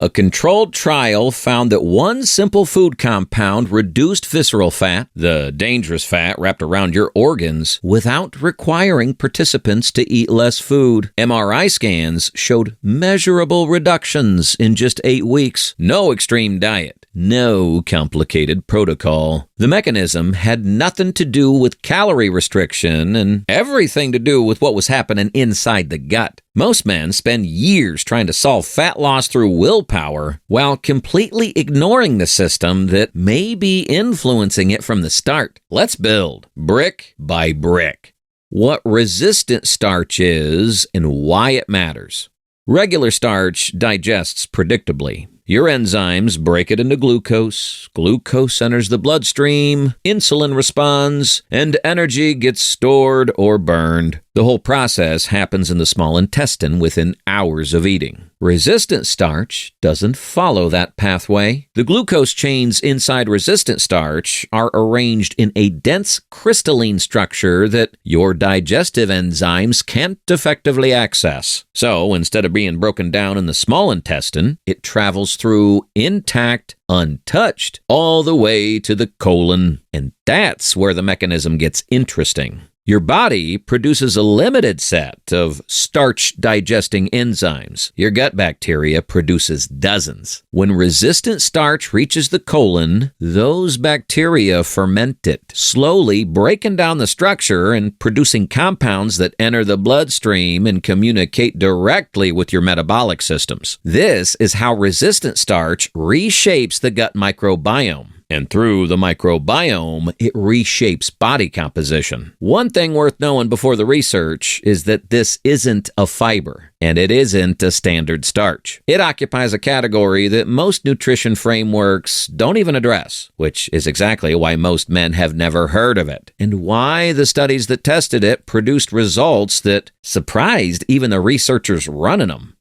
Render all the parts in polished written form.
A controlled trial found that one simple food compound reduced visceral fat, the dangerous fat wrapped around your organs, without requiring participants to eat less food. MRI scans showed measurable reductions in just 8 weeks. No extreme diet, no complicated protocol. The mechanism had nothing to do with calorie restriction and everything to do with what was happening inside the gut. Most men spend years trying to solve fat loss through willpower while completely ignoring the system that may be influencing it from the start. Let's build brick by brick. What resistant starch is and why it matters. Regular starch digests predictably. Your enzymes break it into glucose. Glucose enters the bloodstream, insulin responds, and energy gets stored or burned. The whole process happens in the small intestine within hours of eating. Resistant starch doesn't follow that pathway. The glucose chains inside resistant starch are arranged in a dense crystalline structure that your digestive enzymes can't effectively access. So instead of being broken down in the small intestine, it travels through intact, untouched, all the way to the colon. And that's where the mechanism gets interesting. Your body produces a limited set of starch-digesting enzymes. Your gut bacteria produces dozens. When resistant starch reaches the colon, those bacteria ferment it, slowly breaking down the structure and producing compounds that enter the bloodstream and communicate directly with your metabolic systems. This is how resistant starch reshapes the gut microbiome. And through the microbiome, it reshapes body composition. One thing worth knowing before the research is that this isn't a fiber, and it isn't a standard starch. It occupies a category that most nutrition frameworks don't even address, which is exactly why most men have never heard of it, and why the studies that tested it produced results that surprised even the researchers running them.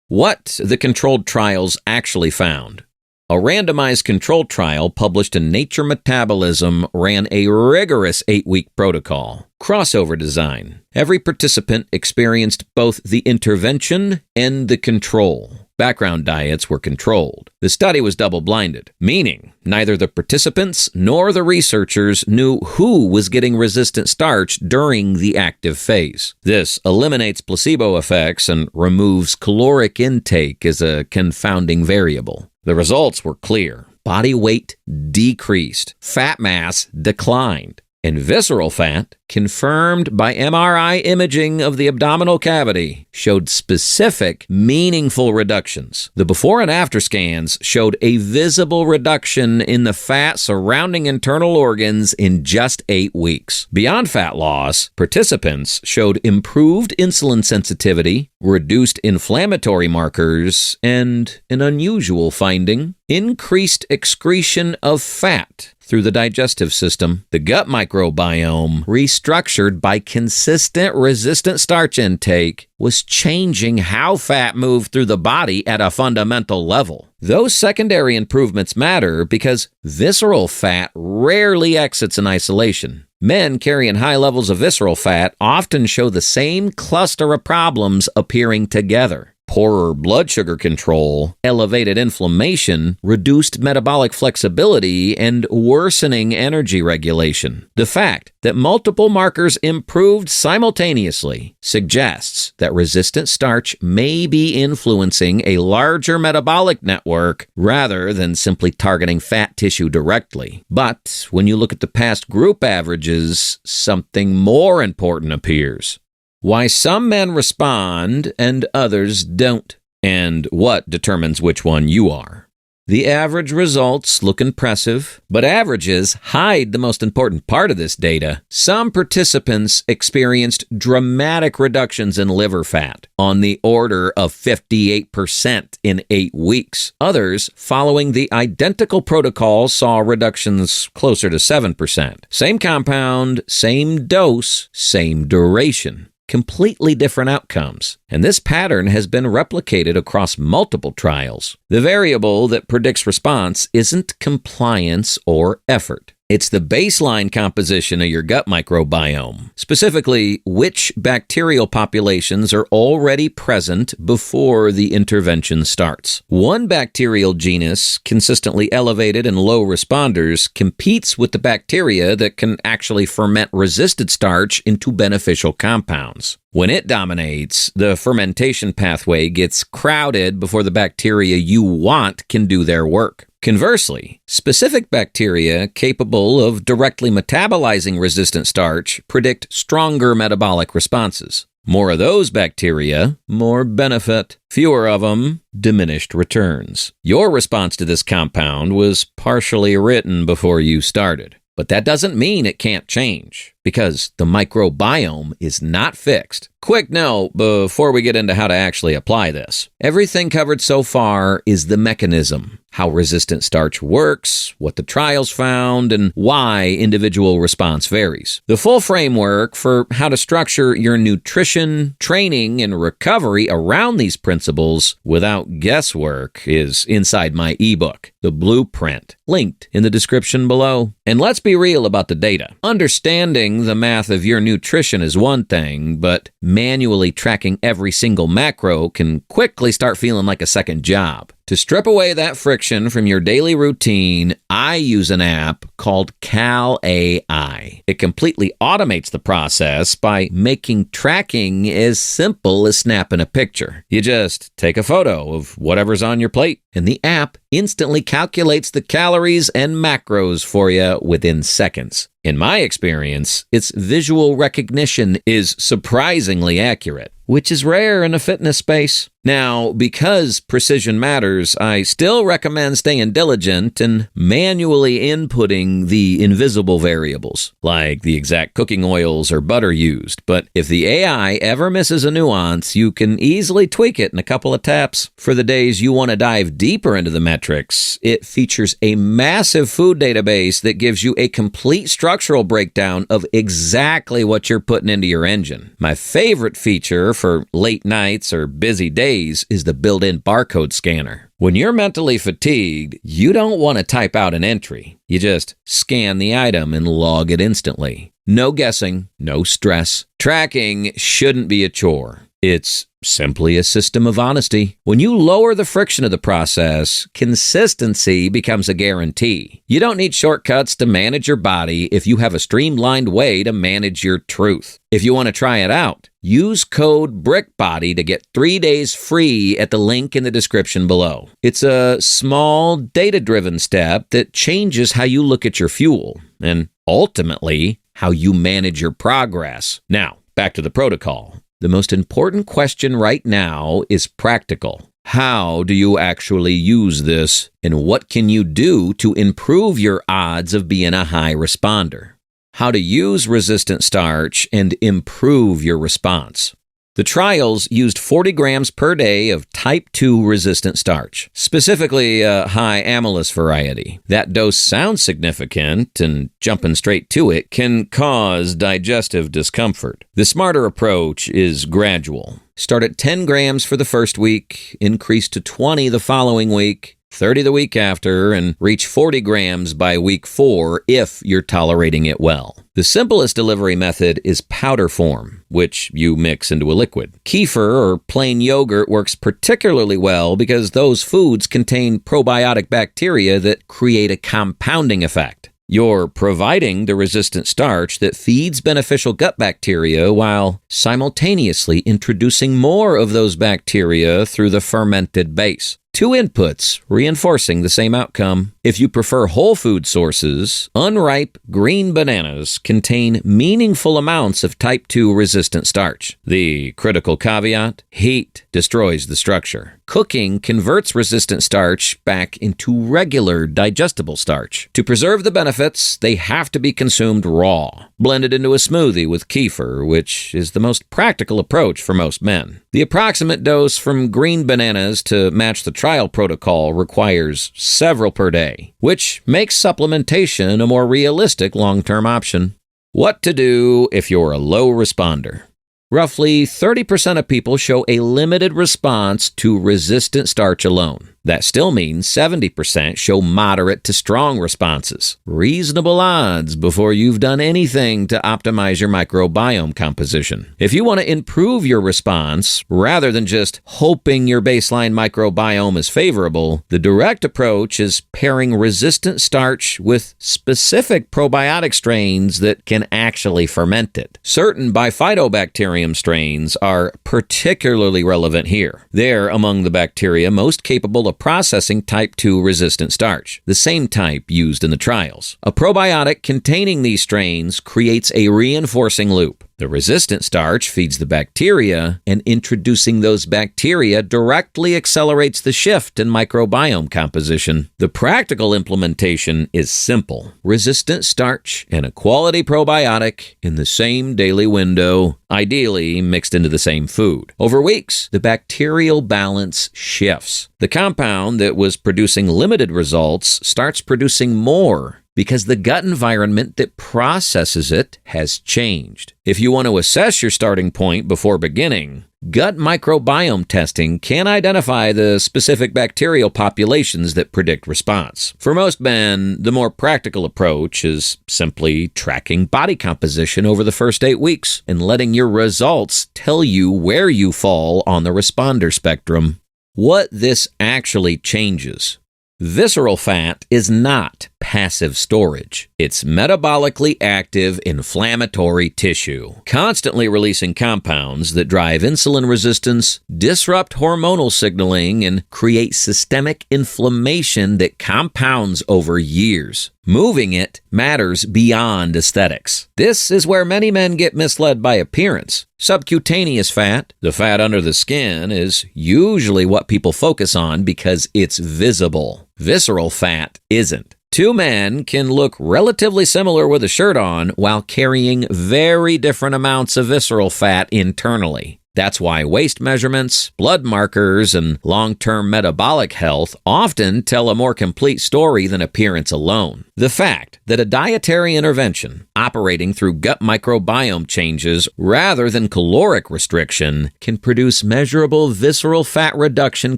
What the controlled trials actually found. A randomized controlled trial published in Nature Metabolism ran a rigorous 8-week protocol. Crossover design. Every participant experienced both the intervention and the control. Background diets were controlled. The study was double-blinded, meaning neither the participants nor the researchers knew who was getting resistant starch during the active phase. This eliminates placebo effects and removes caloric intake as a confounding variable. The results were clear. Body weight decreased. Fat mass declined. And visceral fat, confirmed by MRI imaging of the abdominal cavity, showed specific, meaningful reductions. The before and after scans showed a visible reduction in the fat surrounding internal organs in just 8 weeks. Beyond fat loss, participants showed improved insulin sensitivity, reduced inflammatory markers, and an unusual finding, increased excretion of fat through the digestive system. The gut microbiome, restructured by consistent resistant starch intake, was changing how fat moved through the body at a fundamental level. Those secondary improvements matter because visceral fat rarely exits in isolation. Men carrying high levels of visceral fat often show the same cluster of problems appearing together. Poorer blood sugar control, elevated inflammation, reduced metabolic flexibility, and worsening energy regulation. The fact that multiple markers improved simultaneously suggests that resistant starch may be influencing a larger metabolic network rather than simply targeting fat tissue directly. But when you look at the past group averages, something more important appears. Why some men respond and others don't, and what determines which one you are. The average results look impressive, but averages hide the most important part of this data. Some participants experienced dramatic reductions in liver fat, on the order of 58% in 8 weeks. Others, following the identical protocol, saw reductions closer to 7%. Same compound, same dose, same duration. Completely different outcomes, and this pattern has been replicated across multiple trials. The variable that predicts response isn't compliance or effort. It's the baseline composition of your gut microbiome, specifically which bacterial populations are already present before the intervention starts. One bacterial genus, consistently elevated in low responders, competes with the bacteria that can actually ferment resistant starch into beneficial compounds. When it dominates, the fermentation pathway gets crowded before the bacteria you want can do their work. Conversely, specific bacteria capable of directly metabolizing resistant starch predict stronger metabolic responses. More of those bacteria, more benefit. Fewer of them, diminished returns. Your response to this compound was partially written before you started. But that doesn't mean it can't change, because the microbiome is not fixed. Quick note before we get into how to actually apply this. Everything covered so far is the mechanism, how resistant starch works, what the trials found, and why individual response varies. The full framework for how to structure your nutrition, training, and recovery around these principles without guesswork is inside my ebook, The Blueprint, linked in the description below. And let's be real about the data. Understanding the math of your nutrition is one thing, but manually tracking every single macro can quickly start feeling like a second job. To strip away that friction from your daily routine, I use an app called Cal.ai. It completely automates the process by making tracking as simple as snapping a picture. You just take a photo of whatever's on your plate, and the app instantly calculates the calories and macros for you within seconds. In my experience, its visual recognition is surprisingly accurate, which is rare in a fitness space. Now, because precision matters, I still recommend staying diligent and manually inputting the invisible variables, like the exact cooking oils or butter used. But if the AI ever misses a nuance, you can easily tweak it in a couple of taps. For the days you want to dive deeper into the metrics, it features a massive food database that gives you a complete structural breakdown of exactly what you're putting into your engine. My favorite feature for late nights or busy days is the built-in barcode scanner. When you're mentally fatigued, you don't want to type out an entry. You just scan the item and log it instantly. No guessing, no stress. Tracking shouldn't be a chore. It's simply a system of honesty. When you lower the friction of the process, consistency becomes a guarantee. You don't need shortcuts to manage your body if you have a streamlined way to manage your truth. If you want to try it out, use code BRICKBODY to get 3 days free at the link in the description below. It's a small, data-driven step that changes how you look at your fuel and ultimately how you manage your progress. Now, back to the protocol. The most important question right now is practical. How do you actually use this, and what can you do to improve your odds of being a high responder? How to use resistant starch and improve your response. The trials used 40 grams per day of type 2 resistant starch, specifically a high amylase variety. That dose sounds significant, and jumping straight to it can cause digestive discomfort. The smarter approach is gradual. Start at 10 grams for the first week, increase to 20 the following week, 30 the week after, and reach 40 grams by week 4 if you're tolerating it well. The simplest delivery method is powder form, which you mix into a liquid. Kefir or plain yogurt works particularly well because those foods contain probiotic bacteria that create a compounding effect. You're providing the resistant starch that feeds beneficial gut bacteria while simultaneously introducing more of those bacteria through the fermented base. Two inputs reinforcing the same outcome. If you prefer whole food sources, unripe green bananas contain meaningful amounts of type 2 resistant starch. The critical caveat: heat destroys the structure. Cooking converts resistant starch back into regular digestible starch. To preserve the benefits, they have to be consumed raw, blended into a smoothie with kefir, which is the most practical approach for most men. The approximate dose from green bananas to match the trial protocol requires several per day, which makes supplementation a more realistic long-term option. What to do if you're a low responder? Roughly 30% of people show a limited response to resistant starch alone. That still means 70% show moderate to strong responses. Reasonable odds before you've done anything to optimize your microbiome composition. If you want to improve your response, rather than just hoping your baseline microbiome is favorable, the direct approach is pairing resistant starch with specific probiotic strains that can actually ferment it. Certain bifidobacterium strains are particularly relevant here. They're among the bacteria most capable of processing type 2 resistant starch, the same type used in the trials. A probiotic containing these strains creates a reinforcing loop. The resistant starch feeds the bacteria, and introducing those bacteria directly accelerates the shift in microbiome composition. The practical implementation is simple. Resistant starch and a quality probiotic in the same daily window, ideally mixed into the same food. Over weeks, the bacterial balance shifts. The compound that was producing limited results starts producing more, because the gut environment that processes it has changed. If you want to assess your starting point before beginning, gut microbiome testing can identify the specific bacterial populations that predict response. For most men, the more practical approach is simply tracking body composition over the first 8 weeks and letting your results tell you where you fall on the responder spectrum. What this actually changes. Visceral fat is not passive storage. It's metabolically active inflammatory tissue, constantly releasing compounds that drive insulin resistance, disrupt hormonal signaling, and create systemic inflammation that compounds over years. Moving it matters beyond aesthetics. This is where many men get misled by appearance. Subcutaneous fat, the fat under the skin, is usually what people focus on because it's visible. Visceral fat isn't. Two men can look relatively similar with a shirt on while carrying very different amounts of visceral fat internally. That's why waist measurements, blood markers, and long-term metabolic health often tell a more complete story than appearance alone. The fact that a dietary intervention operating through gut microbiome changes rather than caloric restriction can produce measurable visceral fat reduction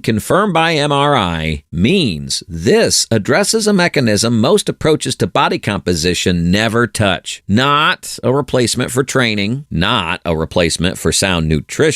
confirmed by MRI means this addresses a mechanism most approaches to body composition never touch. Not a replacement for training, not a replacement for sound nutrition,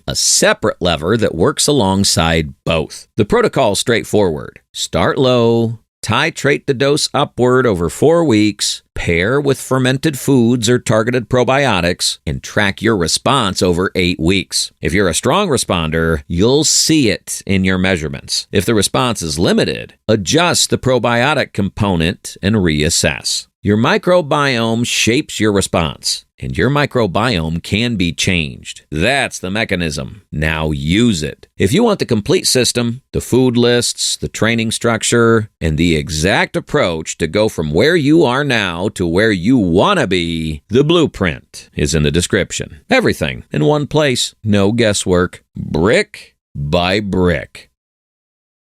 a separate lever that works alongside both. The protocol is straightforward. Start low, titrate the dose upward over 4 weeks, pair with fermented foods or targeted probiotics, and track your response over 8 weeks. If you're a strong responder, you'll see it in your measurements. If the response is limited, adjust the probiotic component and reassess. Your microbiome shapes your response, and your microbiome can be changed. That's the mechanism. Now use it. If you want the complete system, the food lists, the training structure, and the exact approach to go from where you are now to where you want to be, the blueprint is in the description. Everything in one place. No guesswork. Brick by brick.